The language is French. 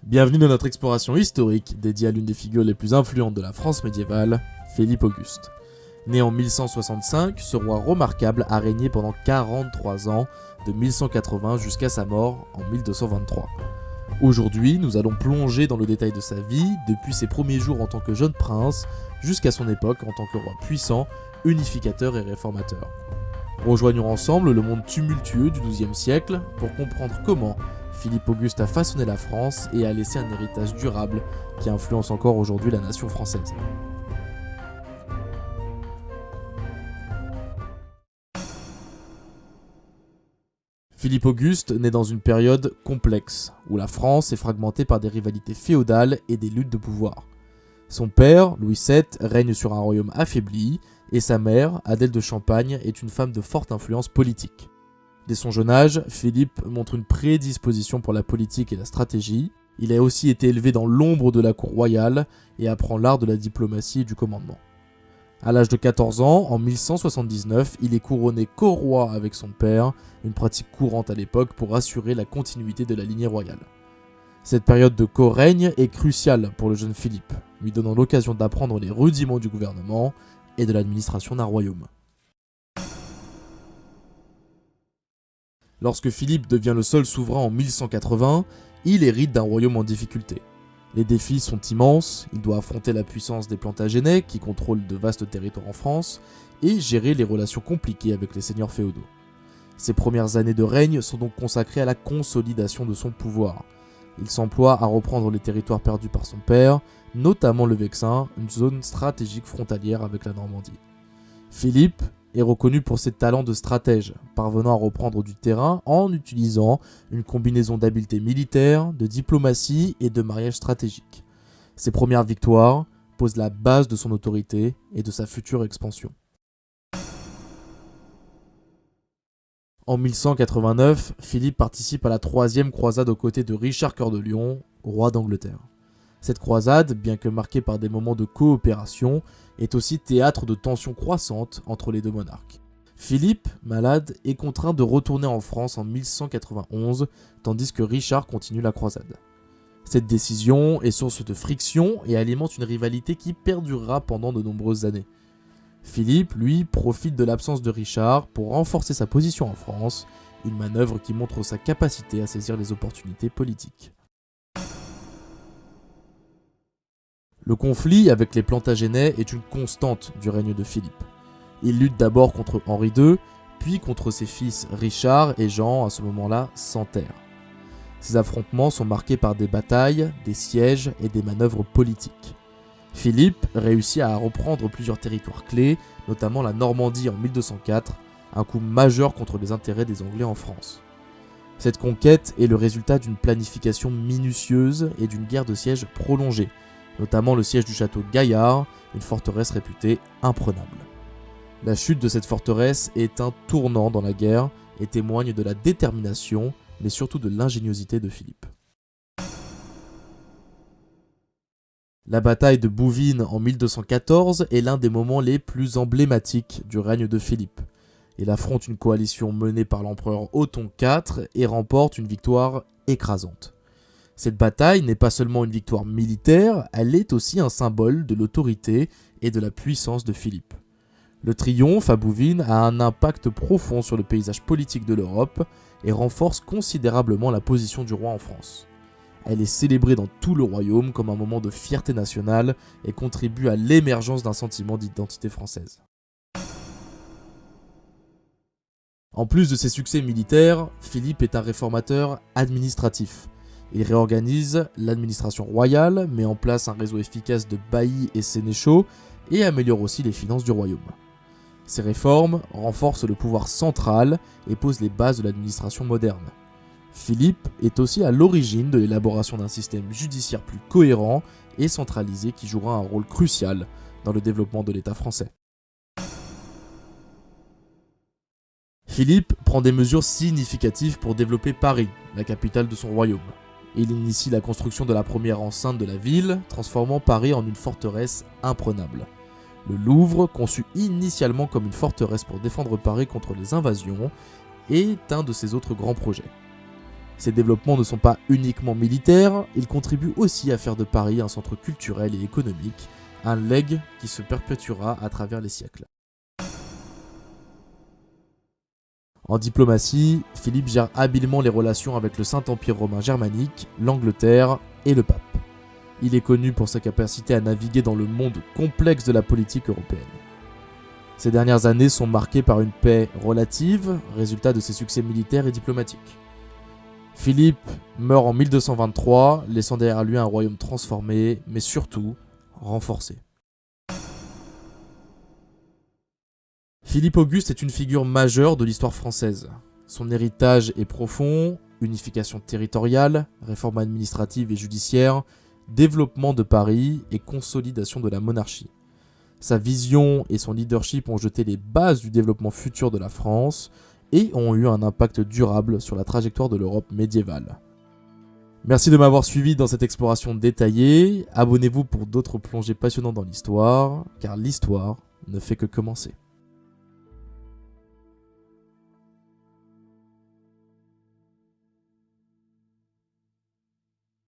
Bienvenue dans notre exploration historique dédiée à l'une des figures les plus influentes de la France médiévale, Philippe Auguste. Né en 1165, ce roi remarquable a régné pendant 43 ans, de 1180 jusqu'à sa mort en 1223. Aujourd'hui, nous allons plonger dans le détail de sa vie, depuis ses premiers jours en tant que jeune prince, jusqu'à son époque en tant que roi puissant, unificateur et réformateur. Rejoignons ensemble le monde tumultueux du XIIe siècle pour comprendre comment Philippe Auguste a façonné la France et a laissé un héritage durable qui influence encore aujourd'hui la nation française. Philippe Auguste naît dans une période complexe, où la France est fragmentée par des rivalités féodales et des luttes de pouvoir. Son père, Louis VII, règne sur un royaume affaibli, et sa mère, Adèle de Champagne, est une femme de forte influence politique. Dès son jeune âge, Philippe montre une prédisposition pour la politique et la stratégie. Il a aussi été élevé dans l'ombre de la cour royale et apprend l'art de la diplomatie et du commandement. À l'âge de 14 ans, en 1179, il est couronné co-roi avec son père, une pratique courante à l'époque pour assurer la continuité de la lignée royale. Cette période de co-règne est cruciale pour le jeune Philippe, lui donnant l'occasion d'apprendre les rudiments du gouvernement et de l'administration d'un royaume. Lorsque Philippe devient le seul souverain en 1180, il hérite d'un royaume en difficulté. Les défis sont immenses, il doit affronter la puissance des Plantagenets qui contrôlent de vastes territoires en France et gérer les relations compliquées avec les seigneurs féodaux. Ses premières années de règne sont donc consacrées à la consolidation de son pouvoir. Il s'emploie à reprendre les territoires perdus par son père, notamment le Vexin, une zone stratégique frontalière avec la Normandie. Philippe est reconnu pour ses talents de stratège, parvenant à reprendre du terrain en utilisant une combinaison d'habileté militaire, de diplomatie et de mariage stratégique. Ses premières victoires posent la base de son autorité et de sa future expansion. En 1189, Philippe participe à la troisième croisade aux côtés de Richard Cœur de Lion, roi d'Angleterre. Cette croisade, bien que marquée par des moments de coopération, est aussi théâtre de tensions croissantes entre les deux monarques. Philippe, malade, est contraint de retourner en France en 1191, tandis que Richard continue la croisade. Cette décision est source de friction et alimente une rivalité qui perdurera pendant de nombreuses années. Philippe, lui, profite de l'absence de Richard pour renforcer sa position en France, une manœuvre qui montre sa capacité à saisir les opportunités politiques. Le conflit avec les Plantagenets est une constante du règne de Philippe. Il lutte d'abord contre Henri II, puis contre ses fils Richard et Jean, à ce moment-là sans terre. Ces affrontements sont marqués par des batailles, des sièges et des manœuvres politiques. Philippe réussit à reprendre plusieurs territoires clés, notamment la Normandie en 1204, un coup majeur contre les intérêts des Anglais en France. Cette conquête est le résultat d'une planification minutieuse et d'une guerre de siège prolongée, notamment le siège du château Gaillard, une forteresse réputée imprenable. La chute de cette forteresse est un tournant dans la guerre et témoigne de la détermination, mais surtout de l'ingéniosité de Philippe. La bataille de Bouvines en 1214 est l'un des moments les plus emblématiques du règne de Philippe. Il affronte une coalition menée par l'empereur Othon IV et remporte une victoire écrasante. Cette bataille n'est pas seulement une victoire militaire, elle est aussi un symbole de l'autorité et de la puissance de Philippe. Le triomphe à Bouvines a un impact profond sur le paysage politique de l'Europe et renforce considérablement la position du roi en France. Elle est célébrée dans tout le royaume comme un moment de fierté nationale et contribue à l'émergence d'un sentiment d'identité française. En plus de ses succès militaires, Philippe est un réformateur administratif. Il réorganise l'administration royale, met en place un réseau efficace de baillis et sénéchaux et améliore aussi les finances du royaume. Ces réformes renforcent le pouvoir central et posent les bases de l'administration moderne. Philippe est aussi à l'origine de l'élaboration d'un système judiciaire plus cohérent et centralisé qui jouera un rôle crucial dans le développement de l'État français. Philippe prend des mesures significatives pour développer Paris, la capitale de son royaume. Il initie la construction de la première enceinte de la ville, transformant Paris en une forteresse imprenable. Le Louvre, conçu initialement comme une forteresse pour défendre Paris contre les invasions, est un de ses autres grands projets. Ces développements ne sont pas uniquement militaires, ils contribuent aussi à faire de Paris un centre culturel et économique, un legs qui se perpétuera à travers les siècles. En diplomatie, Philippe gère habilement les relations avec le Saint-Empire romain germanique, l'Angleterre et le pape. Il est connu pour sa capacité à naviguer dans le monde complexe de la politique européenne. Ces dernières années sont marquées par une paix relative, résultat de ses succès militaires et diplomatiques. Philippe meurt en 1223, laissant derrière lui un royaume transformé, mais surtout renforcé. Philippe Auguste est une figure majeure de l'histoire française. Son héritage est profond, unification territoriale, réforme administrative et judiciaire, développement de Paris et consolidation de la monarchie. Sa vision et son leadership ont jeté les bases du développement futur de la France et ont eu un impact durable sur la trajectoire de l'Europe médiévale. Merci de m'avoir suivi dans cette exploration détaillée. Abonnez-vous pour d'autres plongées passionnantes dans l'histoire, car l'histoire ne fait que commencer.